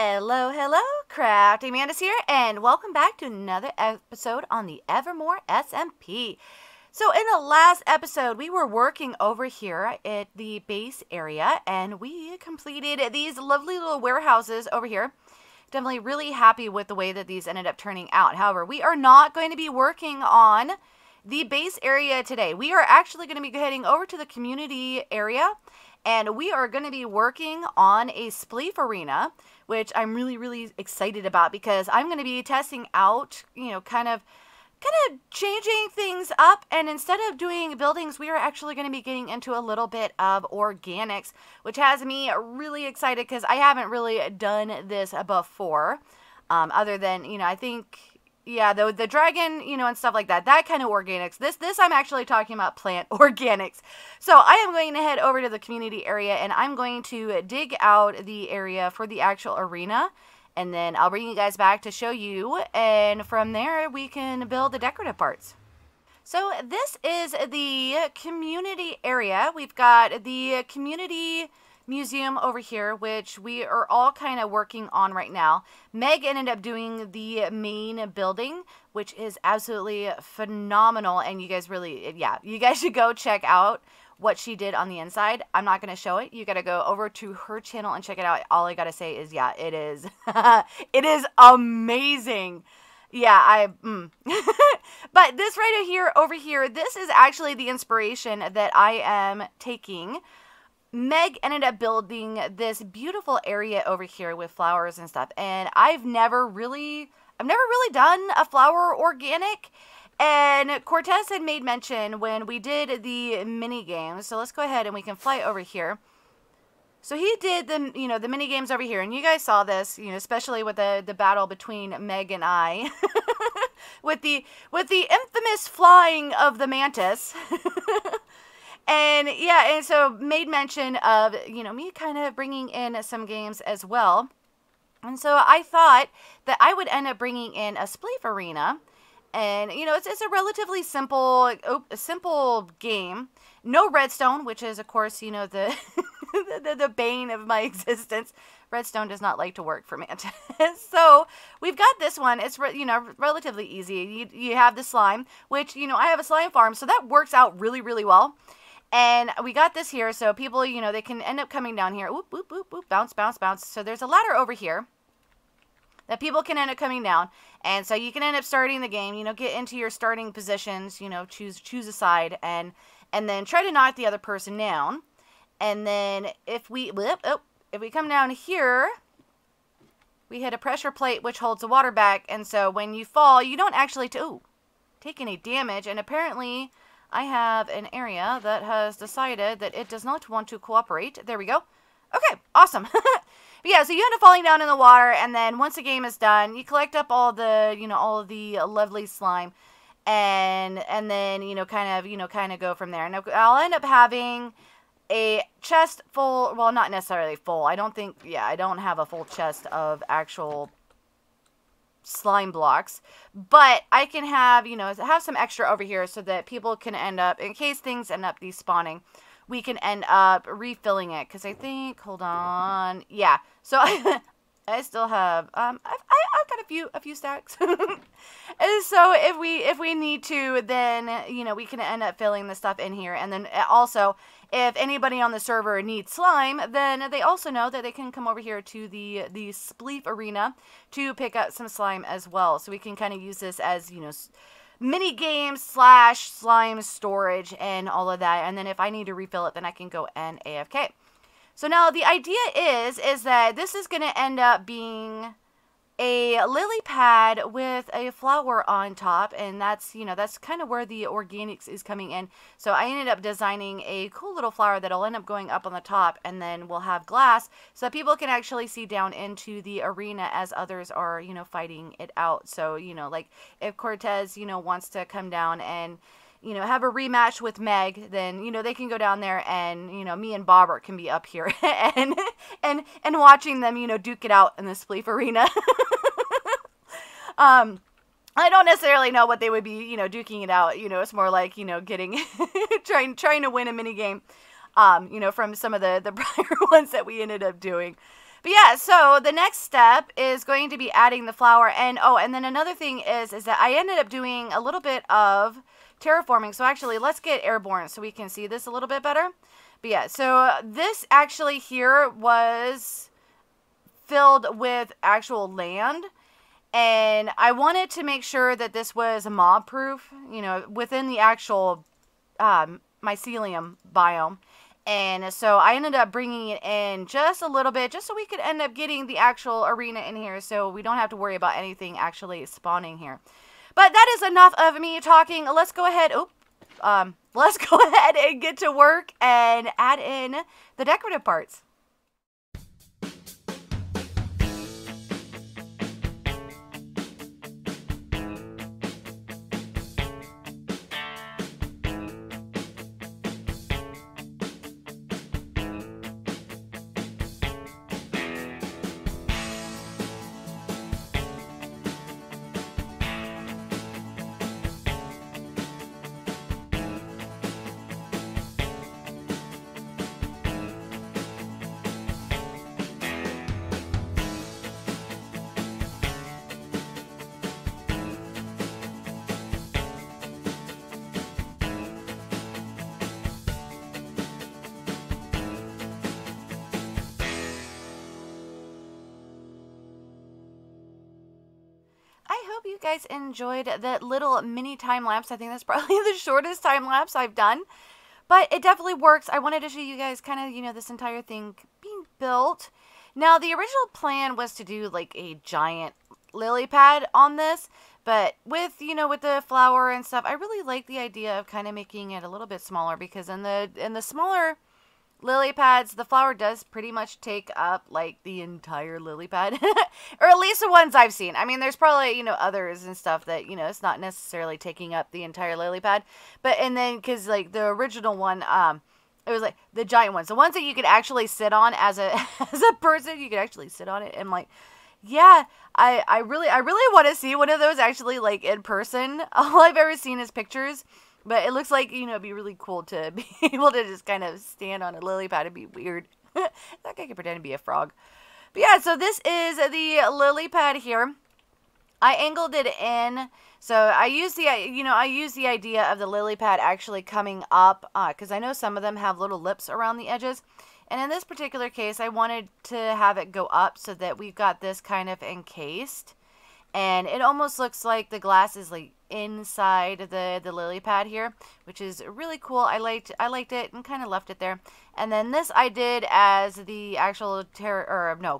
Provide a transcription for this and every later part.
Hello, hello, CraftingMantis here, and welcome back to another episode on the Evermoor SMP. So in the last episode, we were working over here at the base area, and we completed these lovely little warehouses over here. Definitely really happy with the way that these ended up turning out. However, we are not going to be working on the base area today. We are actually going to be heading over to the community area, and we are going to be working on a Spleef arena, which I'm really excited about because I'm going to be testing out, kind of changing things up. And instead of doing buildings, we are actually going to be getting into a little bit of organics, which has me really excited because I haven't really done this before, other than, I think... yeah, the dragon, and stuff like that. That kind of organics. This I'm actually talking about plant organics. So I am going to head over to the community area, and I'm going to dig out the area for the actual arena. And then I'll bring you guys back to show you. And from there, we can build the decorative parts. So this is the community area. We've got the community museum over here, which we are all kind of working on right now. Meg ended up doing the main building, which is absolutely phenomenal, and you guys really, you guys should go check out what she did on the inside. I'm not going to show it. You got to go over to her channel and check it out. All I got to say is, it is, it is amazing. Yeah, but this right here, over here, this is actually the inspiration that I am taking. Meg ended up building this beautiful area over here with flowers and stuff, and I've never really done a flower organic. And Cortez had made mention when we did the mini games, so let's go ahead and we can fly over here. So he did the the mini games over here, and you guys saw this, especially with the battle between Meg and I, with the infamous flying of the Mantis. And yeah, and so made mention of, me kind of bringing in some games as well. And so I thought that I would end up bringing in a Spleef arena. And, it's a relatively simple game. No redstone, which is, of course, the, the bane of my existence. Redstone does not like to work for Mantis. So we've got this one. It's, relatively easy. You have the slime, which, I have a slime farm. So that works out really well. And we got this here, so people, they can end up coming down here. Oop, oop, oop, oop, bounce, bounce, bounce. So there's a ladder over here that people can end up coming down. And so you can end up starting the game, get into your starting positions, choose a side, and then try to knock the other person down. And then if we come down here, we hit a pressure plate, which holds the water back. And so when you fall, you don't actually take any damage. And apparently... I have an area that has decided that it does not want to cooperate. There we go. Okay, awesome. But yeah, so you end up falling down in the water, and then once the game is done, you collect up all the, all of the lovely slime, and then, kind of go from there. And I'll end up having a chest full, well, not necessarily full. I don't have a full chest of actual slime blocks, but I can have, have some extra over here so that people can end up, in case things end up despawning, we can end up refilling it, because I think, hold on, yeah, so I still have, I've got a few stacks, and so if we need to, then, we can end up filling the stuff in here. And then also, if anybody on the server needs slime, then they also know that they can come over here to the Spleef arena to pick up some slime as well. So we can kind of use this as, mini game / slime storage and all of that. And then if I need to refill it, then I can go and AFK. So now the idea is that this is going to end up being a lily pad with a flower on top, and that's, that's kind of where the organics is coming in. So I ended up designing a cool little flower that'll end up going up on the top, and then we'll have glass so that people can actually see down into the arena as others are, fighting it out. So, like if Cortez, wants to come down and, have a rematch with Meg, then, they can go down there and, me and Bobber can be up here and watching them, duke it out in the Spleef arena. I don't necessarily know what they would be, duking it out. It's more like, getting, trying to win a mini game, from some of the prior ones that we ended up doing. But yeah, so the next step is going to be adding the flower. And oh, and then another thing is that I ended up doing a little bit of terraforming. So actually, let's get airborne so we can see this a little bit better. But yeah, so this actually here was filled with actual land. And I wanted to make sure that this was mob proof, you know, within the actual mycelium biome. And so I ended up bringing it in just a little bit, just so we could end up getting the actual arena in here, so we don't have to worry about anything actually spawning here. But that is enough of me talking. Let's go ahead. Let's go ahead and get to work and add in the decorative parts. I hope you guys enjoyed that little mini time lapse. I think that's probably the shortest time lapse I've done, but it definitely works. I wanted to show you guys kind of, you know, this entire thing being built. Now, the original plan was to do like a giant lily pad on this, but with, you know, with the flower and stuff, I really like the idea of kind of making it a little bit smaller, because in the smaller lily pads, the flower does pretty much take up like the entire lily pad, or at least the ones I've seen. I mean, there's probably, you know, others and stuff that, you know, it's not necessarily taking up the entire lily pad, but, and then, because like the original one, it was like the giant ones, the ones that you could actually sit on as a person, you could actually sit on it. And like, yeah, I really want to see one of those actually like in person. All I've ever seen is pictures. But it looks like, you know, it'd be really cool to be able to just kind of stand on a lily pad. It'd be weird. That guy could pretend to be a frog. But yeah, so this is the lily pad here. I angled it in. So I use the, you know, I use the idea of the lily pad actually coming up, because I know some of them have little lips around the edges. And in this particular case, I wanted to have it go up so that we've got this kind of encased. And it almost looks like the glass is like inside the lily pad here, which is really cool. I liked it and kind of left it there. And then this I did as the actual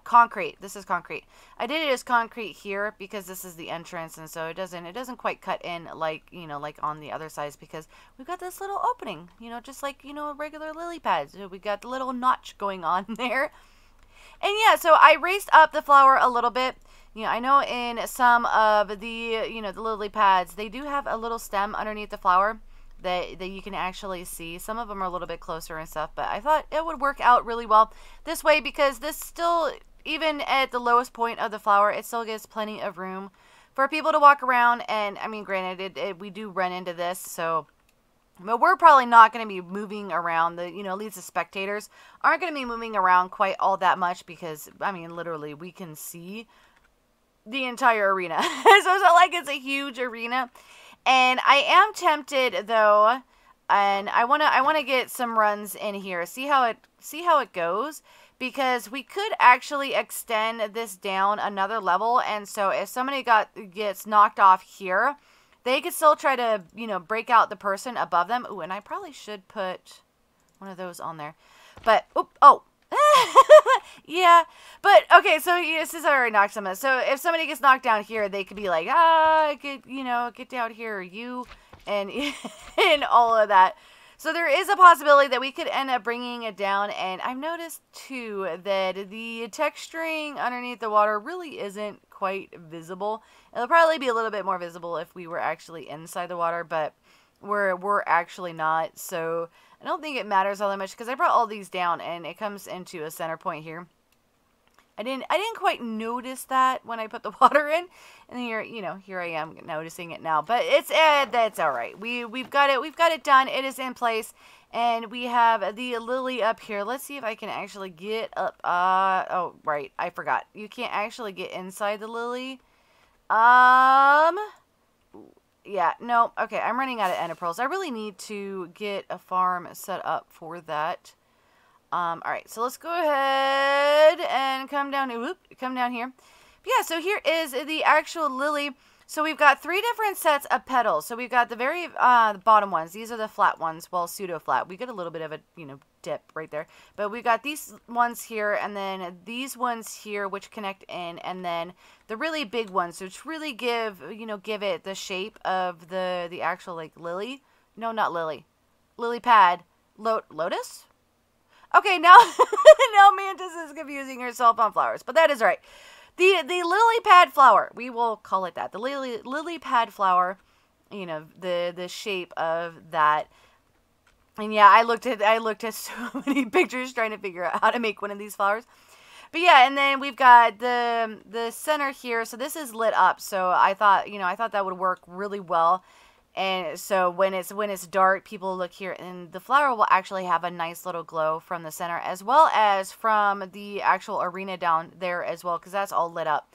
concrete. This is concrete. I did it as concrete here because this is the entrance, and so it doesn't quite cut in like, you know, like on the other sides, because we've got this little opening, you know, just like, you know, regular lily pads. So we got the little notch going on there. And yeah, so I raised up the flower a little bit. You know, I know in some of the, you know, the lily pads, they do have a little stem underneath the flower that you can actually see. Some of them are a little bit closer and stuff, but I thought it would work out really well this way, because this still, even at the lowest point of the flower, it still gives plenty of room for people to walk around. And I mean, granted, we do run into this, so, but we're probably not going to be moving around. You know, at least the spectators aren't going to be moving around quite all that much, because, I mean, literally, we can see the entire arena. So it's not like it's a huge arena. And I am tempted though, and I want to get some runs in here, see how it goes, because we could actually extend this down another level. And so if somebody gets knocked off here, they could still try to, you know, break out the person above them. Ooh, and I probably should put one of those on there. But oh yeah, but okay, so this is already knocked someone. So if somebody gets knocked down here, they could be like, get down here, you, and and all of that. So there is a possibility that we could end up bringing it down. And I've noticed too that the texturing underneath the water really isn't quite visible. It'll probably be a little bit more visible if we were actually inside the water, but we're actually not. So I don't think it matters all that much, because I brought all these down and it comes into a center point here. I didn't quite notice that when I put the water in, and here, you know, here I am noticing it now. But it's that's all right. We've got it done. It is in place, And we have the lily up here. Let's see if I can actually get up. Oh, right. I forgot. You can't actually get inside the lily. Yeah, no. Okay, I'm running out of ender pearls. I really need to get a farm set up for that. Alright, so let's go ahead and come down. Whoop, come down here. But yeah, so here is the actual lily. So we've got 3 different sets of petals. So we've got the very bottom ones. These are the flat ones. Well, pseudo flat. We get a little bit of a, dip right there. But we've got these ones here, and then these ones here, which connect in, and then the really big ones, which really give it the shape of the actual, like, lily. No, not lily. Lily pad. Lotus? Okay, now, now Mantis is confusing herself on flowers, but that is right. The lily pad flower, we will call it that. The lily pad flower, the shape of that. And yeah, I looked at so many pictures trying to figure out how to make one of these flowers. But yeah, and then we've got the center here. So this is lit up. So I thought that would work really well. And so when it's dark, people look here, and the flower will actually have a nice little glow from the center, as well as from the actual arena down there as well, because that's all lit up.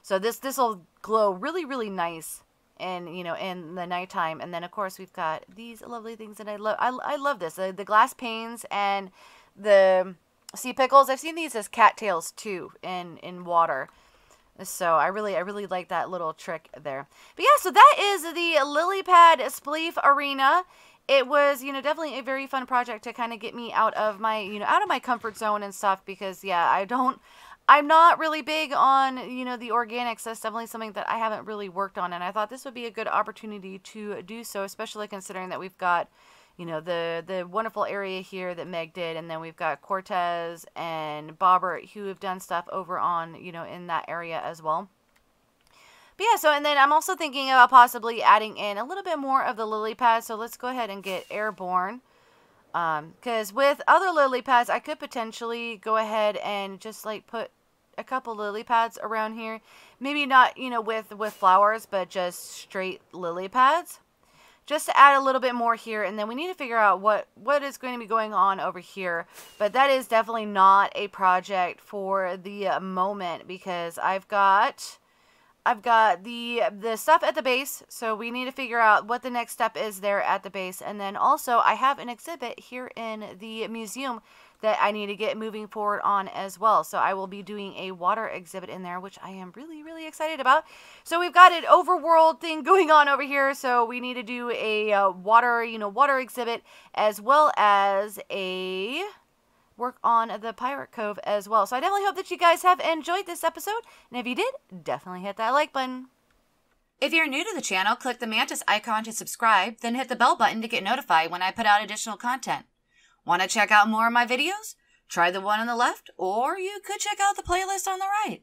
So this will glow really, really nice, and in the nighttime. And then of course we've got these lovely things that I love. I love this, the glass panes and the sea pickles. I've seen these as cattails too in water. So I really like that little trick there. But yeah, so that is the Lily Pad Spleef Arena. It was, definitely a very fun project to kind of get me out of my, out of my comfort zone and stuff, because yeah, I'm not really big on, the organics. That's definitely something that I haven't really worked on, and I thought this would be a good opportunity to do so, especially considering that we've got, the wonderful area here that Meg did, and then we've got Cortez and Bobbert who have done stuff over on, in that area as well. But yeah, so, and then I'm also thinking about possibly adding in a little bit more of the lily pads, so let's go ahead and get Airborne. Because with other lily pads, I could potentially go ahead and just, like, put a couple lily pads around here. Maybe not, with flowers, but just straight lily pads. Just to add a little bit more here, and then we need to figure out what is going to be going on over here. But that is definitely not a project for the moment, because I've got the stuff at the base, so we need to figure out what the next step is there at the base. And then also I have an exhibit here in the museum that I need to get moving forward on as well. So I will be doing a water exhibit in there, which I am really excited about. So we've got an overworld thing going on over here, so we need to do a water exhibit, as well as a work on the Pirate Cove as well. So I definitely hope that you guys have enjoyed this episode, and if you did, definitely hit that like button. If you're new to the channel, click the Mantis icon to subscribe, then hit the bell button to get notified when I put out additional content. Want to check out more of my videos? Try the one on the left, or you could check out the playlist on the right.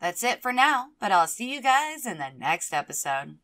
That's it for now, but I'll see you guys in the next episode.